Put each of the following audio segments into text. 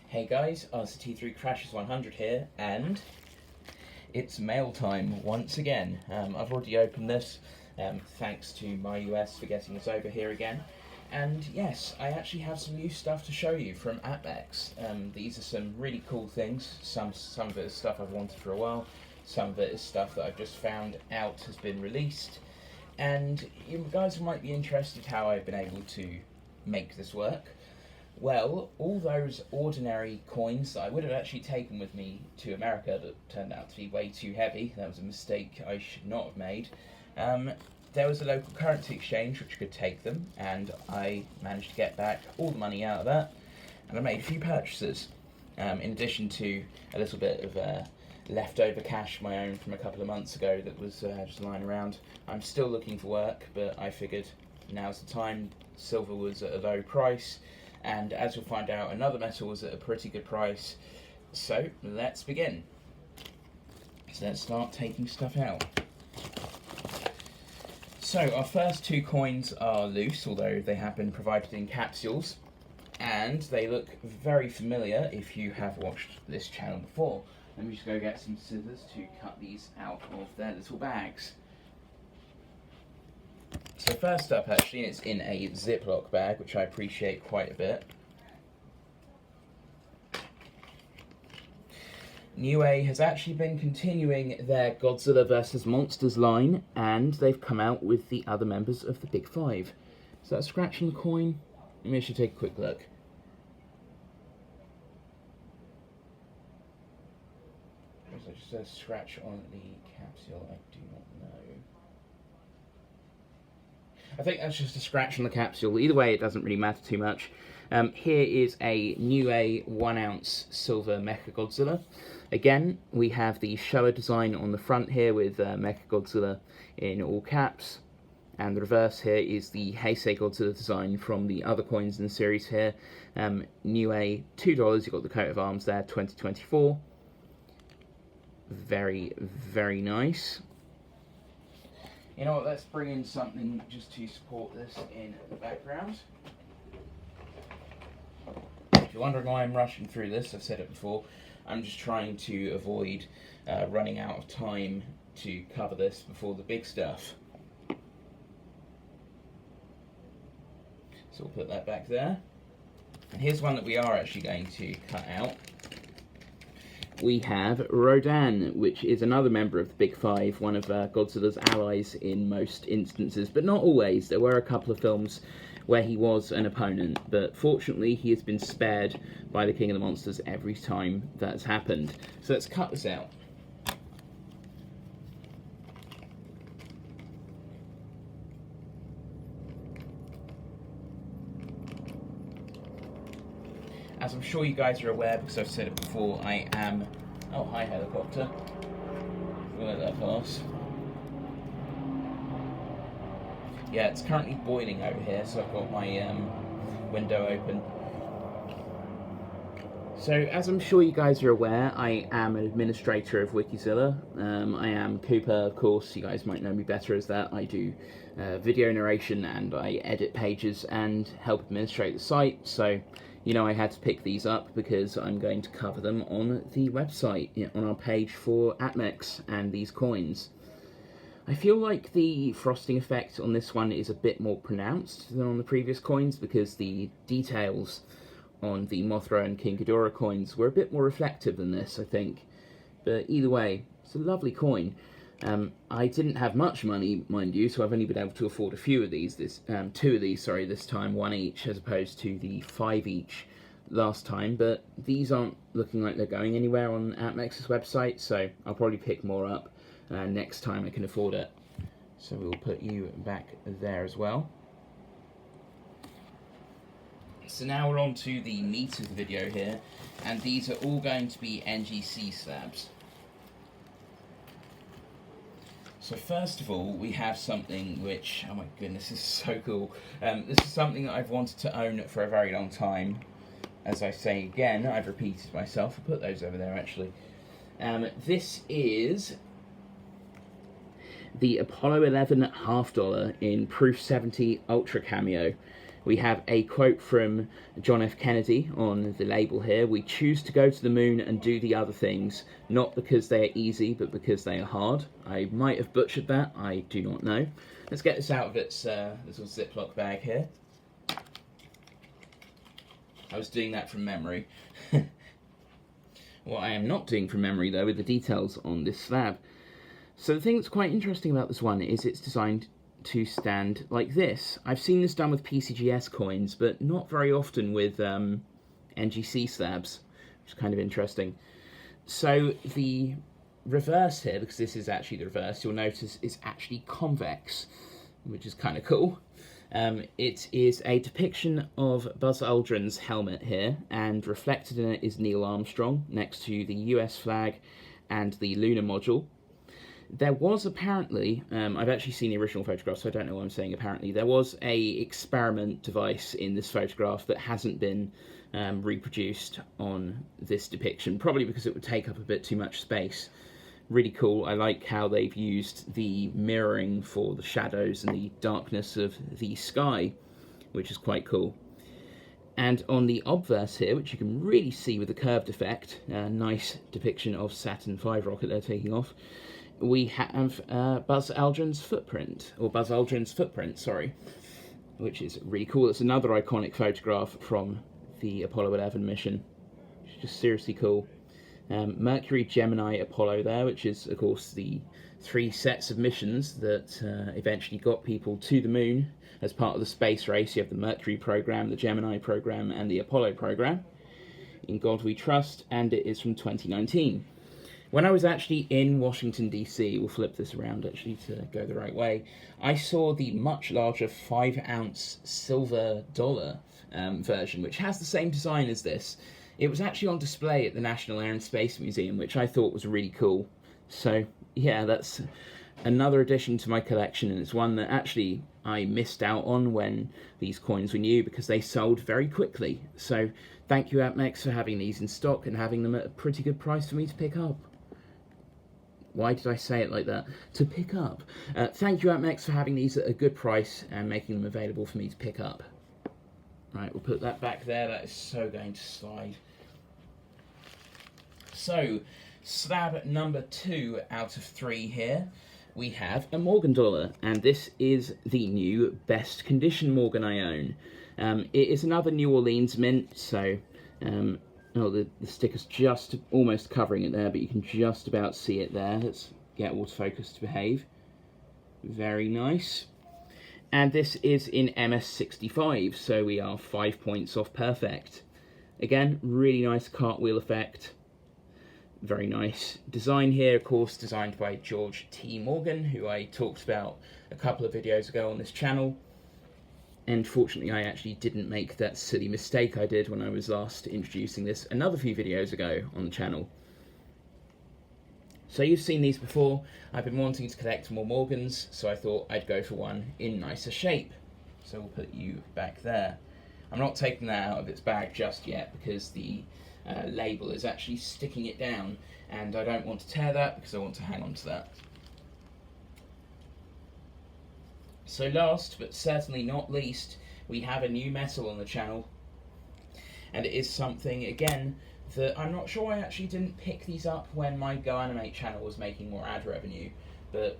Hey guys, RCT3 Crashes 100 here, and it's mail time once again. I've already opened this, thanks to my US for getting us over here again. And yes, I actually have some new stuff to show you from APMEX. These are some really cool things. Some of it is stuff I've wanted for a while. Some of it is stuff that I've just found out has been released. And you guys might be interested how I've been able to make this work. Well, all those ordinary coins that I would have actually taken with me to America that turned out to be way too heavy, that was a mistake I should not have made, there was a local currency exchange which could take them, and I managed to get back all the money out of that, and I made a few purchases, in addition to a little bit of leftover cash of my own from a couple of months ago that was just lying around. I'm still looking for work, but I figured now's the time. Silver was at a low price, and as you'll find out, another metal was at a pretty good price. So let's begin. So let's start taking stuff out. So our first two coins are loose, although they have been provided in capsules, and they look very familiar if you have watched this channel before. Let me just go get some scissors to cut these out of their little bags. So first up, actually, it's in a Ziploc bag, which I appreciate quite a bit. Niue has actually been continuing their Godzilla vs. Monsters line, and they've come out with the other members of the Big Five. Is that a scratch on the coin? Maybe I should take a quick look. Is that just a scratch on the capsule? I do not know. I think that's just a scratch on the capsule. Either way, it doesn't really matter too much. Here is a Niue 1 ounce silver Mecha Godzilla. Again, we have the Showa design on the front here with Mecha Godzilla in all caps. And the reverse here is the Heisei Godzilla design from the other coins in the series here. Niue, $2, you've got the coat of arms there, 2024. Very, very nice. You know what, let's bring in something just to support this in the background. If you're wondering why I'm rushing through this, I've said it before, I'm just trying to avoid running out of time to cover this before the big stuff. So we'll put that back there. And here's one that we are actually going to cut out. We have Rodan, which is another member of the Big Five, one of Godzilla's allies in most instances, but not always. There were a couple of films where he was an opponent, but fortunately he has been spared by the King of the Monsters every time that's happened. So let's cut this out. As I'm sure you guys are aware, because I've said it before, I am... Oh, hi, helicopter. We'll let that pass. Yeah, it's currently boiling over here, so I've got my window open. So, as I'm sure you guys are aware, I am an administrator of Wikizilla. I am Cooper, of course. You guys might know me better as that. I do video narration, and I edit pages and help administrate the site. So, you know, I had to pick these up because I'm going to cover them on the website, on our page for APMEX and these coins. I feel like the frosting effect on this one is a bit more pronounced than on the previous coins because the details on the Mothra and King Ghidorah coins were a bit more reflective than this, I think. But either way, it's a lovely coin. I didn't have much money, mind you, so I've only been able to afford a few of these, two of these, sorry, this time, one each, as opposed to the 5 each last time, but these aren't looking like they're going anywhere on APMEX's website, so I'll probably pick more up next time I can afford it. So we'll put you back there as well. So now we're on to the meat of the video here, and these are all going to be NGC slabs. So first of all, we have something which, oh my goodness, this is so cool. This is something that I've wanted to own for a very long time. As I say again, I've repeated myself. I'll put those over there actually. This is the Apollo 11 $half in Proof 70 Ultra Cameo. We have a quote from John F. Kennedy on the label here. "We choose to go to the moon and do the other things, not because they are easy, but because they are hard." I might have butchered that, I do not know. Let's get this out of its little Ziploc bag here. I was doing that from memory. What I am not doing from memory, though, are the details on this slab. So the thing that's quite interesting about this one is it's designed to stand like this. I've seen this done with PCGS coins, but not very often with NGC slabs, which is kind of interesting. So the reverse here, because this is actually the reverse, you'll notice is actually convex, which is kind of cool. It is a depiction of Buzz Aldrin's helmet here, and reflected in it is Neil Armstrong next to the US flag and the lunar module. There was apparently, I've actually seen the original photograph, so I don't know what I'm saying apparently, there was a experiment device in this photograph that hasn't been reproduced on this depiction, probably because it would take up a bit too much space. Really cool. I like how they've used the mirroring for the shadows and the darkness of the sky, which is quite cool. And on the obverse here, which you can really see with the curved effect, nice depiction of Saturn V rocket they're taking off, we have Buzz Aldrin's footprint, sorry, which is really cool. It's another iconic photograph from the Apollo 11 mission, which is just seriously cool. Mercury, Gemini, Apollo there, which is, of course, the 3 sets of missions that eventually got people to the moon as part of the space race. You have the Mercury program, the Gemini program, and the Apollo program. In God We Trust, and it is from 2019. When I was actually in Washington, D.C., we'll flip this around actually to go the right way, I saw the much larger 5-ounce silver dollar version, which has the same design as this. It was actually on display at the National Air and Space Museum, which I thought was really cool. So, yeah, that's another addition to my collection, and it's one that actually I missed out on when these coins were new, because they sold very quickly. So, thank you, APMEX, for having these in stock and having them at a pretty good price for me to pick up. Why did I say it like that? To pick up. Thank you, APMEX, for having these at a good price and making them available for me to pick up. Right, we'll put that back there. That is so going to slide. So, slab number 2 out of 3 here. We have a Morgan dollar, and this is the new best condition Morgan I own. It is another New Orleans mint, so the sticker's just almost covering it there, but you can just about see it there. Let's get autofocus to behave. Very nice. And this is in MS-65, so we are 5 points off perfect. Again, really nice cartwheel effect. Very nice design here, of course, designed by George T. Morgan, who I talked about a couple of videos ago on this channel. And fortunately, I actually didn't make that silly mistake I did when I was last introducing this another few videos ago on the channel. So you've seen these before. I've been wanting to collect more Morgans, so I thought I'd go for one in nicer shape. So we'll put you back there. I'm not taking that out of its bag just yet, because the label is actually sticking it down, and I don't want to tear that because I want to hang on to that. So last, but certainly not least, we have a new metal on the channel, and it is something, again, that I'm not sure I actually didn't pick these up when my Go Animate channel was making more ad revenue, but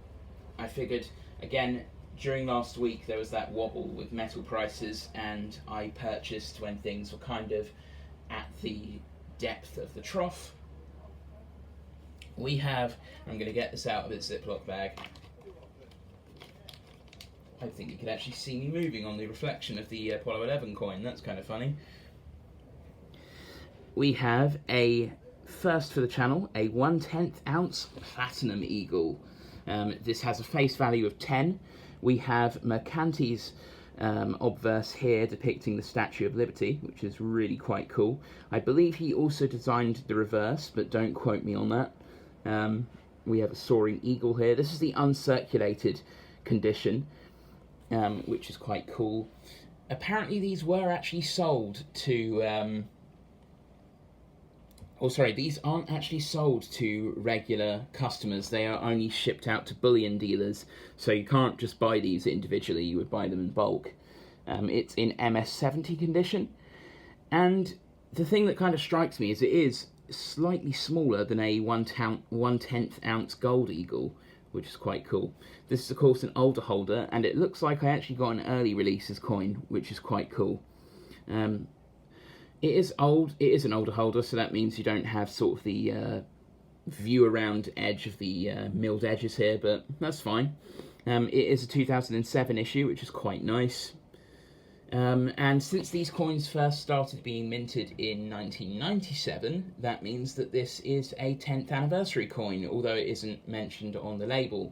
I figured, again, during last week there was that wobble with metal prices, and I purchased when things were kind of at the depth of the trough. We have, I'm going to get this out of its Ziploc bag. I think you can actually see me moving on the reflection of the Apollo 11 coin. That's kind of funny. We have a first for the channel, a 1/10 ounce platinum eagle. This has a face value of 10. We have Mercanti's obverse here depicting the Statue of Liberty, which is really quite cool. I believe he also designed the reverse, but don't quote me on that. We have a soaring eagle here. This is the uncirculated condition, which is quite cool. Apparently these were actually sold to... these aren't actually sold to regular customers. They are only shipped out to bullion dealers, so you can't just buy these individually, you would buy them in bulk. It's in MS-70 condition, and the thing that kind of strikes me is it is slightly smaller than a 1/10 ounce gold eagle, which is quite cool. This is of course an older holder, and it looks like I actually got an early releases coin, which is quite cool. It is old. It is an older holder, so that means you don't have sort of the view around edge of the milled edges here, but that's fine. It is a 2007 issue, which is quite nice. And since these coins first started being minted in 1997, that means that this is a 10th anniversary coin, although it isn't mentioned on the label.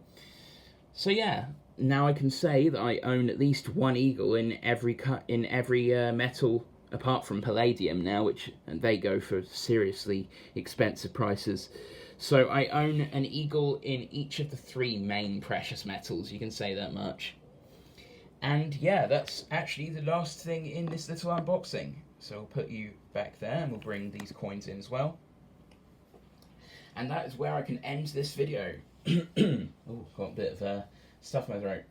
So yeah, now I can say that I own at least one eagle in every metal apart from palladium now, which they go for seriously expensive prices. So I own an eagle in each of the 3 main precious metals, you can say that much. And yeah, that's actually the last thing in this little unboxing. So I'll put you back there and we'll bring these coins in as well. And that is where I can end this video. Oh, got a bit of stuff in my throat.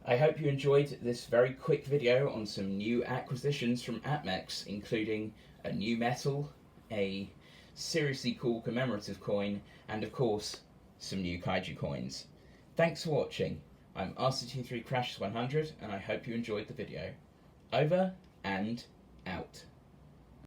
I hope you enjoyed this very quick video on some new acquisitions from APMEX, including a new metal, a seriously cool commemorative coin, and of course, some new Kaiju coins. Thanks for watching. I'm RC23Crashes100, and I hope you enjoyed the video. Over and out.